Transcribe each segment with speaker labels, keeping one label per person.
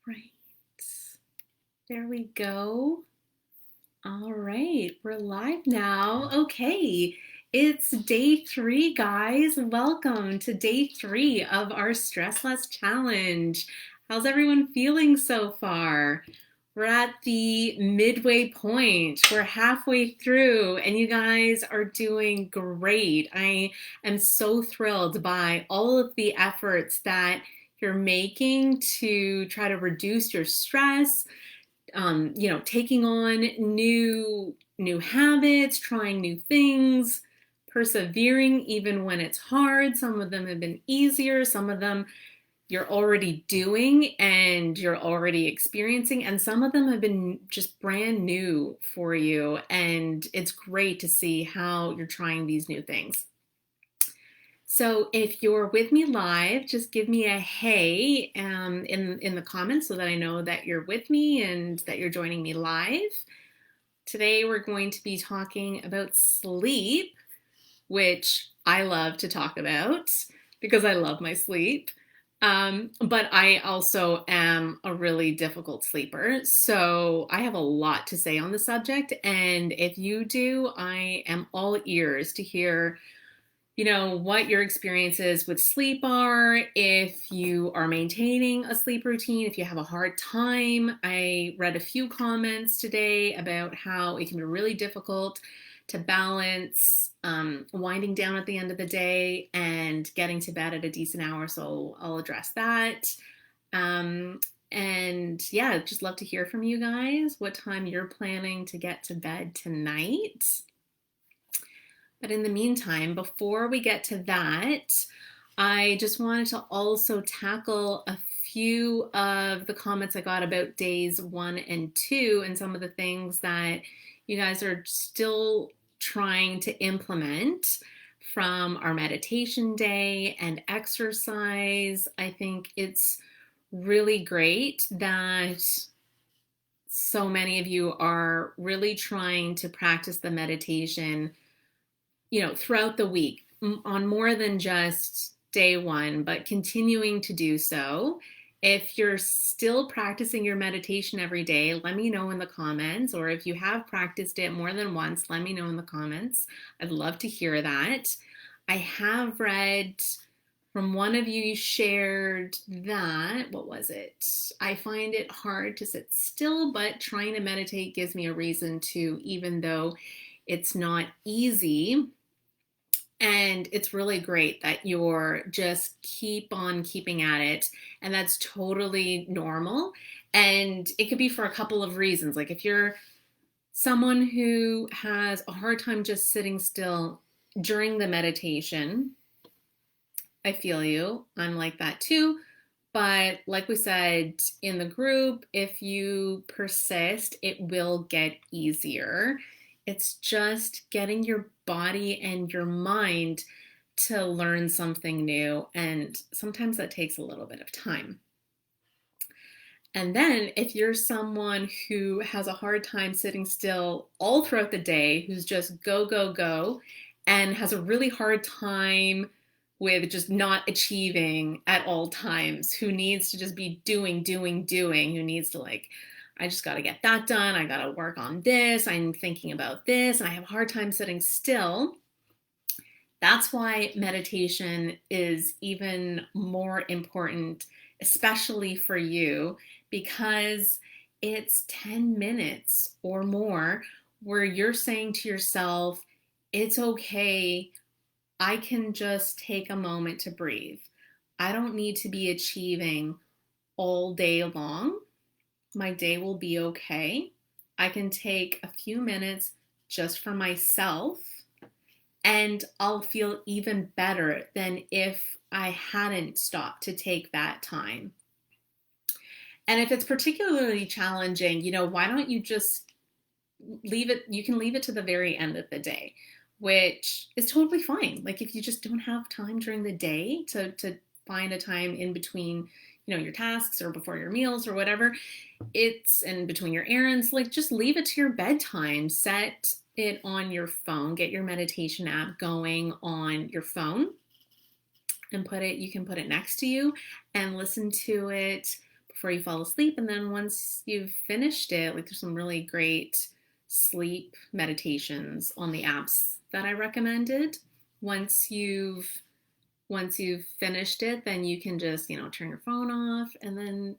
Speaker 1: Right. There we go. All right, we're live now. Okay, it's day 3, guys. Welcome to day 3 of our Stress Less Challenge. How's everyone feeling so far? We're at the midway point. We're halfway through, and you guys are doing great. I am so thrilled by all of the efforts that you're making to try to reduce your stress, taking on new habits, trying new things, persevering even when it's hard. Some of them have been easier, some of them you're already doing and you're already experiencing, and some of them have been just brand new for you, and it's great to see how you're trying these new things. So if you're with me live, just give me a hey in the comments so that I know that you're with me and that you're joining me live. Today we're going to be talking about sleep, which I love to talk about because I love my sleep. But I also am a really difficult sleeper, so I have a lot to say on the subject. And if you do, I am all ears to hear what your experiences with sleep are, if you are maintaining a sleep routine, if you have a hard time. I read a few comments today about how it can be really difficult to balance winding down at the end of the day and getting to bed at a decent hour, so I'll address that. And yeah, just love to hear from you guys, what time you're planning to get to bed tonight. But in the meantime, before we get to that, I just wanted to also tackle a few of the comments I got about days 1 and 2 and some of the things that you guys are still trying to implement from our meditation day and exercise. I think it's really great that so many of you are really trying to practice the meditation throughout the week on more than just day 1, but continuing to do so. If you're still practicing your meditation every day, let me know in the comments, or if you have practiced it more than once, let me know in the comments. I'd love to hear that. I have read from one of you shared that, what was it? I find it hard to sit still, but trying to meditate gives me a reason to, even though it's not easy. And it's really great that you're just keep on keeping at it. And that's totally normal. And it could be for a couple of reasons. Like if you're someone who has a hard time just sitting still during the meditation, I feel you. I'm like that too. But like we said in the group, if you persist, it will get easier. It's just getting your body and your mind to learn something new. And sometimes that takes a little bit of time. And then if you're someone who has a hard time sitting still all throughout the day, who's just go, go, go, and has a really hard time with just not achieving at all times, who needs to just be doing, doing, doing, who needs to I just got to get that done. I got to work on this. I'm thinking about this, and I have a hard time sitting still. That's why meditation is even more important, especially for you, because it's 10 minutes or more where you're saying to yourself, it's okay. I can just take a moment to breathe. I don't need to be achieving all day long. My day will be okay. I can take a few minutes just for myself, and I'll feel even better than if I hadn't stopped to take that time. And if it's particularly challenging, why don't you just leave it? You can leave it to the very end of the day, which is totally fine. Like if you just don't have time during the day to find a time in between, your tasks or before your meals or whatever, it's in between your errands, just leave it to your bedtime. Set it on your phone, get your meditation app going on your phone and you can put it next to you and listen to it before you fall asleep. And then once you've finished it, like there's some really great sleep meditations on the apps that I recommended. Once you've finished it, then you can just, turn your phone off and then,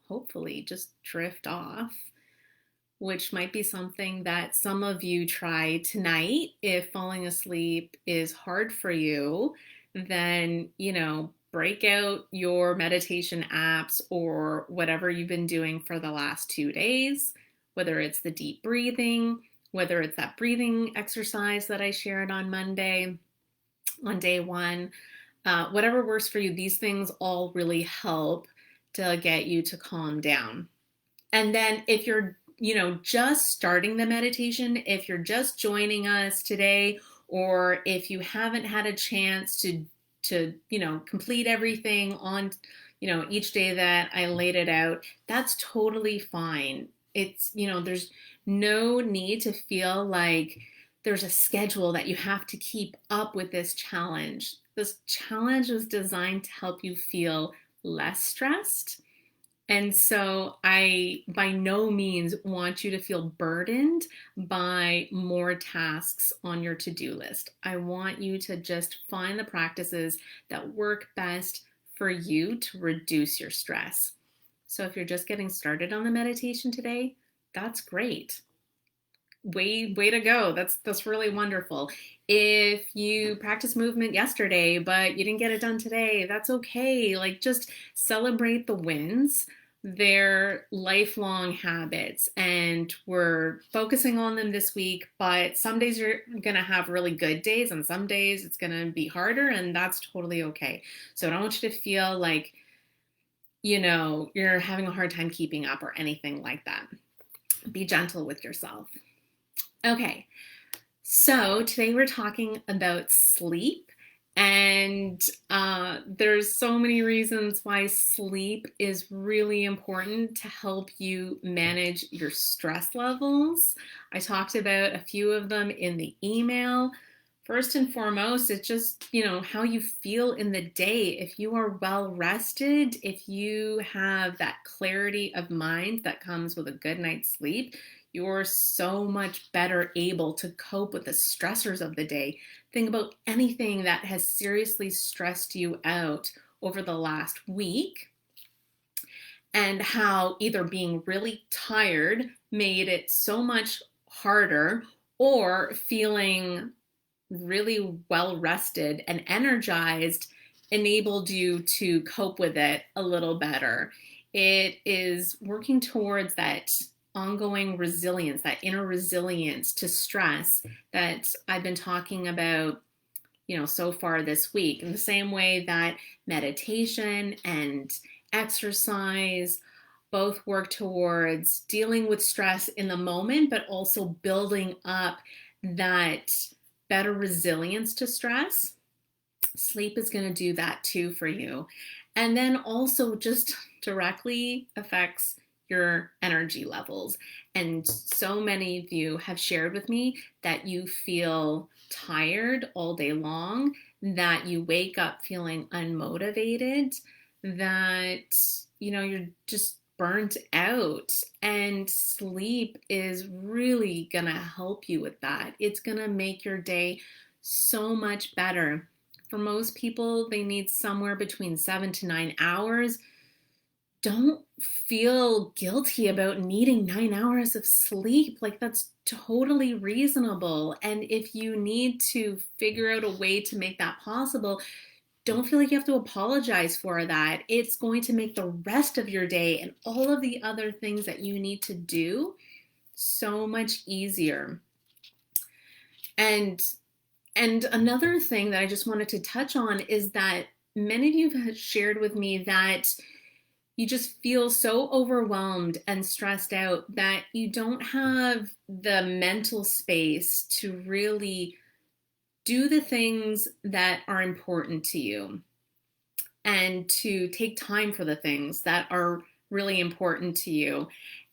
Speaker 1: hopefully just drift off, which might be something that some of you try tonight. If falling asleep is hard for you, then, break out your meditation apps or whatever you've been doing for the last 2 days, whether it's the deep breathing, whether it's that breathing exercise that I shared on Monday, on day one, whatever works for you. These things all really help to get you to calm down. And then if you're just starting the meditation, if you're just joining us today, or if you haven't had a chance to complete everything on, each day that I laid it out, that's totally fine. It's, there's no need to feel like there's a schedule that you have to keep up with this challenge. This challenge was designed to help you feel less stressed. And so I, by no means, want you to feel burdened by more tasks on your to-do list. I want you to just find the practices that work best for you to reduce your stress. So if you're just getting started on the meditation today, that's great. Way to go. That's really wonderful. If you practiced movement yesterday, but you didn't get it done today, that's okay. Like, just celebrate the wins. They're lifelong habits, and we're focusing on them this week, but some days you're going to have really good days, and some days it's going to be harder, and that's totally okay. So I don't want you to feel like, you're having a hard time keeping up or anything like that. Be gentle with yourself. Okay, so today we're talking about sleep, and there's so many reasons why sleep is really important to help you manage your stress levels. I talked about a few of them in the email. First and foremost, it's just, how you feel in the day. If you are well rested, if you have that clarity of mind that comes with a good night's sleep, you're so much better able to cope with the stressors of the day. Think about anything that has seriously stressed you out over the last week, and how either being really tired made it so much harder, or feeling really well rested and energized enabled you to cope with it a little better. It is working towards that ongoing resilience, that inner resilience to stress that I've been talking about, so far this week. In the same way that meditation and exercise both work towards dealing with stress in the moment, but also building up that better resilience to stress. Sleep is going to do that too for you. And then also just directly affects your energy levels. And so many of you have shared with me that you feel tired all day long, that you wake up feeling unmotivated, that, you're just burnt out. And sleep is really gonna help you with that. It's gonna make your day so much better. For most people, they need somewhere between 7 to 9 hours. Don't feel guilty about needing 9 hours of sleep. Like, that's totally reasonable. And if you need to figure out a way to make that possible, don't feel like you have to apologize for that. It's going to make the rest of your day and all of the other things that you need to do so much easier. And another thing that I just wanted to touch on is that many of you have shared with me that you just feel so overwhelmed and stressed out that you don't have the mental space to really do the things that are important to you, and to take time for the things that are really important to you.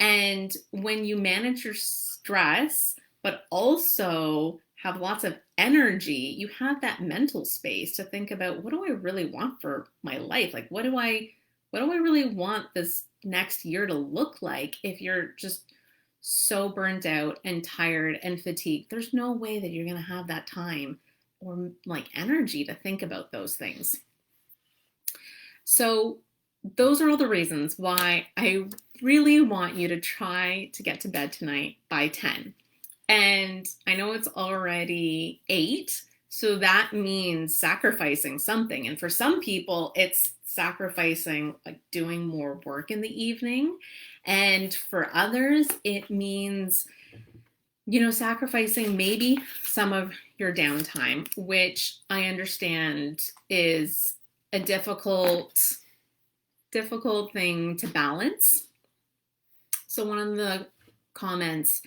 Speaker 1: And when you manage your stress, but also have lots of energy, you have that mental space to think about, what do I really want for my life? Like, what do I what do I really want this next year to look like if you're just so burnt out and tired and fatigued? There's no way that you're going to have that time or like energy to think about those things. So those are all the reasons why I really want you to try to get to bed tonight by 10. And I know it's already 8, so that means sacrificing something. And for some people, it's sacrificing like doing more work in the evening. And for others, it means, sacrificing maybe some of your downtime, which I understand is a difficult thing to balance. So one of the comments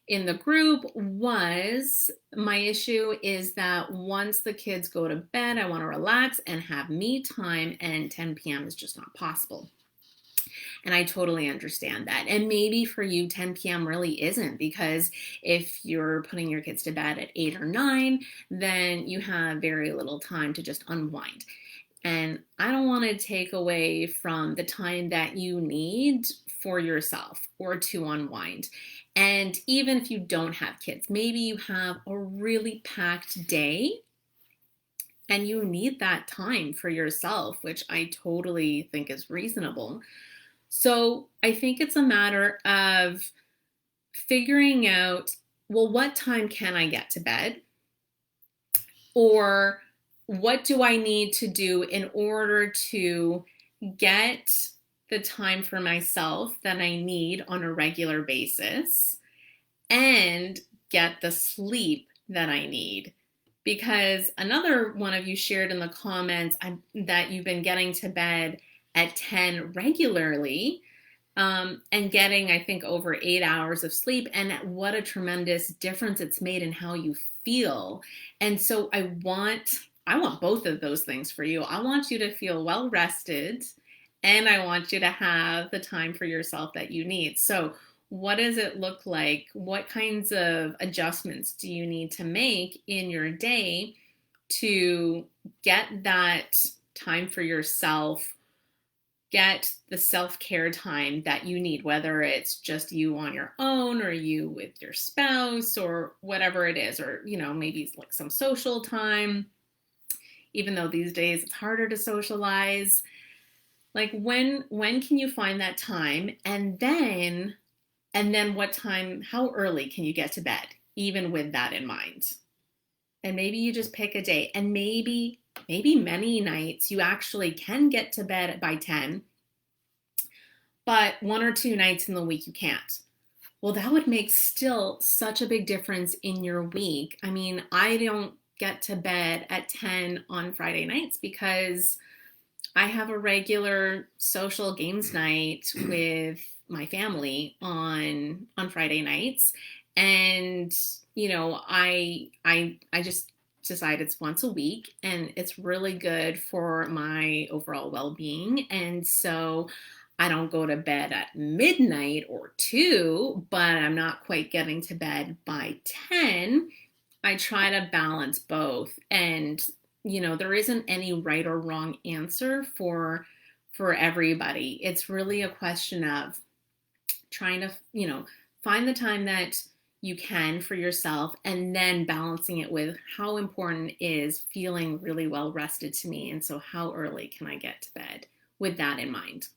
Speaker 1: in the group was, my issue is that once the kids go to bed, I want to relax and have me time, and 10 p.m. is just not possible. And I totally understand that. And maybe for you, 10 p.m. really isn't, because if you're putting your kids to bed at 8 or 9, then you have very little time to just unwind. And I don't want to take away from the time that you need for yourself or to unwind. And even if you don't have kids, maybe you have a really packed day and you need that time for yourself, which I totally think is reasonable. So I think it's a matter of figuring out, well, what time can I get to bed? Or what do I need to do in order to get the time for myself that I need on a regular basis and get the sleep that I need? Because another one of you shared in the comments that you've been getting to bed at 10 regularly, and getting, I think, over 8 hours of sleep, and what a tremendous difference it's made in how you feel. And so I want both of those things for you. I want you to feel well rested, and I want you to have the time for yourself that you need. So what does it look like? What kinds of adjustments do you need to make in your day to get that time for yourself, get the self-care time that you need, whether it's just you on your own or you with your spouse or whatever it is, or, maybe it's like some social time, even though these days it's harder to socialize. Like when can you find that time? And then what time, how early can you get to bed, even with that in mind? And maybe you just pick a day, and maybe many nights you actually can get to bed by 10, but 1 or 2 nights in the week you can't. Well, that would make still such a big difference in your week. I mean, I don't get to bed at 10 on Friday nights because I have a regular social games night with my family on Friday nights. And, I just decide it's once a week, and it's really good for my overall well-being. And so I don't go to bed at midnight or 2, but I'm not quite getting to bed by 10. I try to balance both. And, there isn't any right or wrong answer for everybody. It's really a question of trying to, find the time that you can for yourself, and then balancing it with how important is feeling really well rested to me. And so how early can I get to bed with that in mind?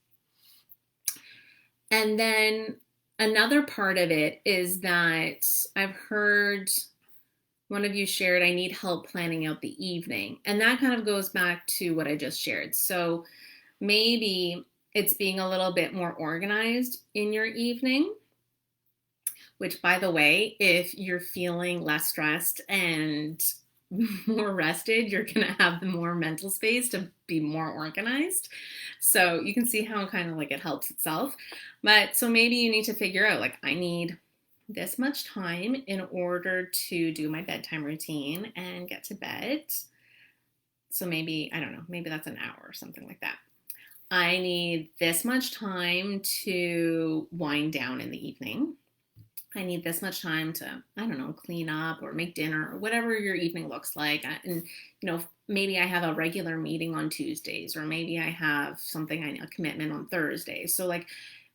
Speaker 1: And then another part of it is that I've heard one of you shared, I need help planning out the evening. And that kind of goes back to what I just shared. So maybe it's being a little bit more organized in your evening, which, by the way, if you're feeling less stressed and more rested, you're going to have the more mental space to be more organized. So you can see how kind of like it helps itself. But so maybe you need to figure out, like, I need this much time in order to do my bedtime routine and get to bed. So maybe, I don't know, maybe that's an hour or something like that. I need this much time to wind down in the evening. I need this much time to, I don't know, clean up or make dinner or whatever your evening looks like. And, maybe I have a regular meeting on Tuesdays, or maybe I have a commitment on Thursdays. So like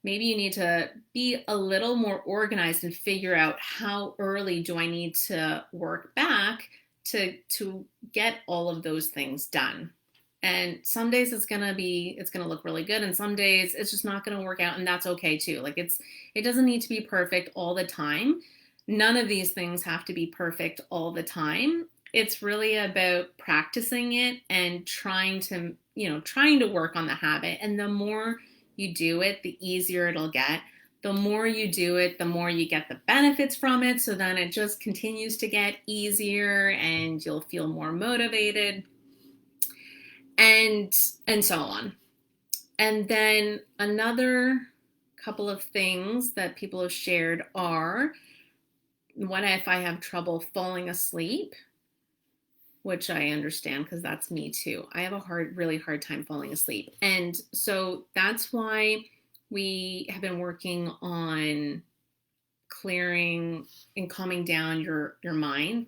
Speaker 1: maybe you need to be a little more organized and figure out how early do I need to work back to get all of those things done. And some days it's gonna look really good, and some days it's just not gonna work out, and that's okay too. Like it doesn't need to be perfect all the time. None of these things have to be perfect all the time. It's really about practicing it and trying to work on the habit. And the more you do it, the easier it'll get. The more you do it, the more you get the benefits from it. So then it just continues to get easier and you'll feel more motivated, and so on. And then another couple of things that people have shared are, what if I have trouble falling asleep? Which I understand, because that's me too. I have really hard time falling asleep. And so that's why we have been working on clearing and calming down your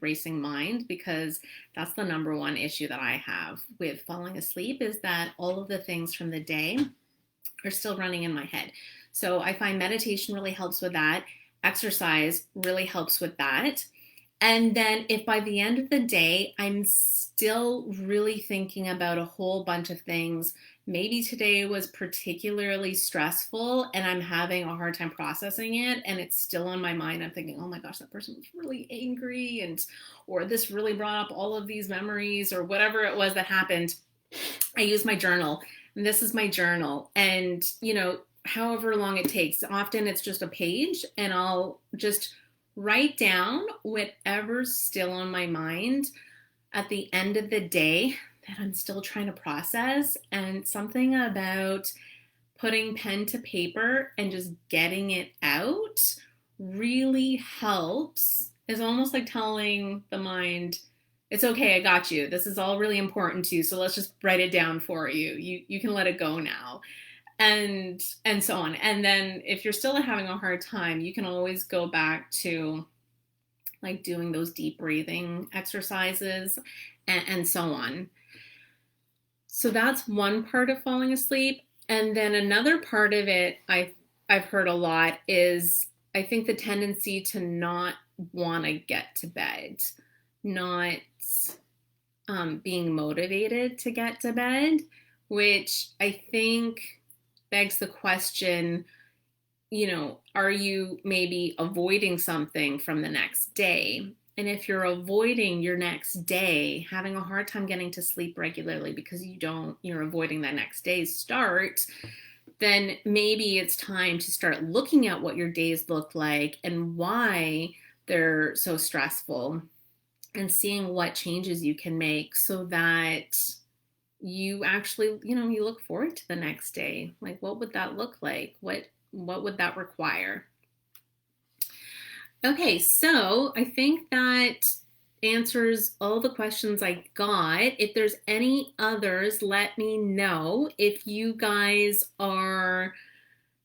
Speaker 1: racing mind, because that's the number one issue that I have with falling asleep, is that all of the things from the day are still running in my head. So I find meditation really helps with that. Exercise really helps with that. And then if by the end of the day, I'm still really thinking about a whole bunch of things, maybe today was particularly stressful and I'm having a hard time processing it, and it's still on my mind. I'm thinking, oh my gosh, that person was really angry, or this really brought up all of these memories, or whatever it was that happened. I use my journal, and this is my journal. And, however long it takes, often it's just a page, and I'll just write down whatever's still on my mind at the end of the day that I'm still trying to process. And something about putting pen to paper and just getting it out really helps. It's almost like telling the mind, it's okay, I got you. This is all really important to you, so let's just write it down for you. You can let it go now. And so on. And then if you're still having a hard time, you can always go back to like doing those deep breathing exercises and so on. So that's one part of falling asleep. And then another part of it I've heard a lot is, I think, the tendency to not want to get to bed, not being motivated to get to bed, which I think begs the question, are you maybe avoiding something from the next day? And if you're avoiding your next day, having a hard time getting to sleep regularly because you're avoiding that next day's start, then maybe it's time to start looking at what your days look like and why they're so stressful, and seeing what changes you can make so that you actually, you look forward to the next day. Like, what would that look like? What would that require? Okay, so I think that answers all the questions I got. If there's any others, let me know. If you guys are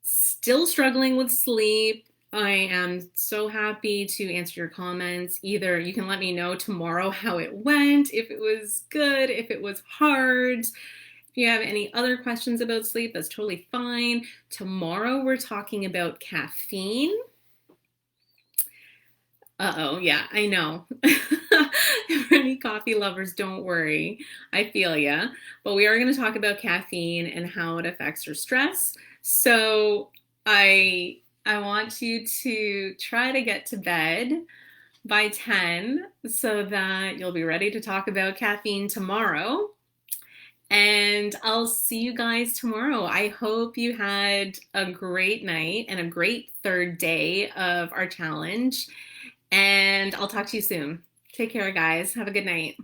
Speaker 1: still struggling with sleep, I am so happy to answer your comments. Either you can let me know tomorrow how it went, if it was good, if it was hard. If you have any other questions about sleep, that's totally fine. Tomorrow we're talking about caffeine. Uh-oh, yeah, I know. For any coffee lovers, don't worry. I feel ya. But we are going to talk about caffeine and how it affects your stress. So I want you to try to get to bed by 10 so that you'll be ready to talk about caffeine tomorrow. And I'll see you guys tomorrow. I hope you had a great night and a great third day of our challenge. And I'll talk to you soon. Take care, guys. Have a good night.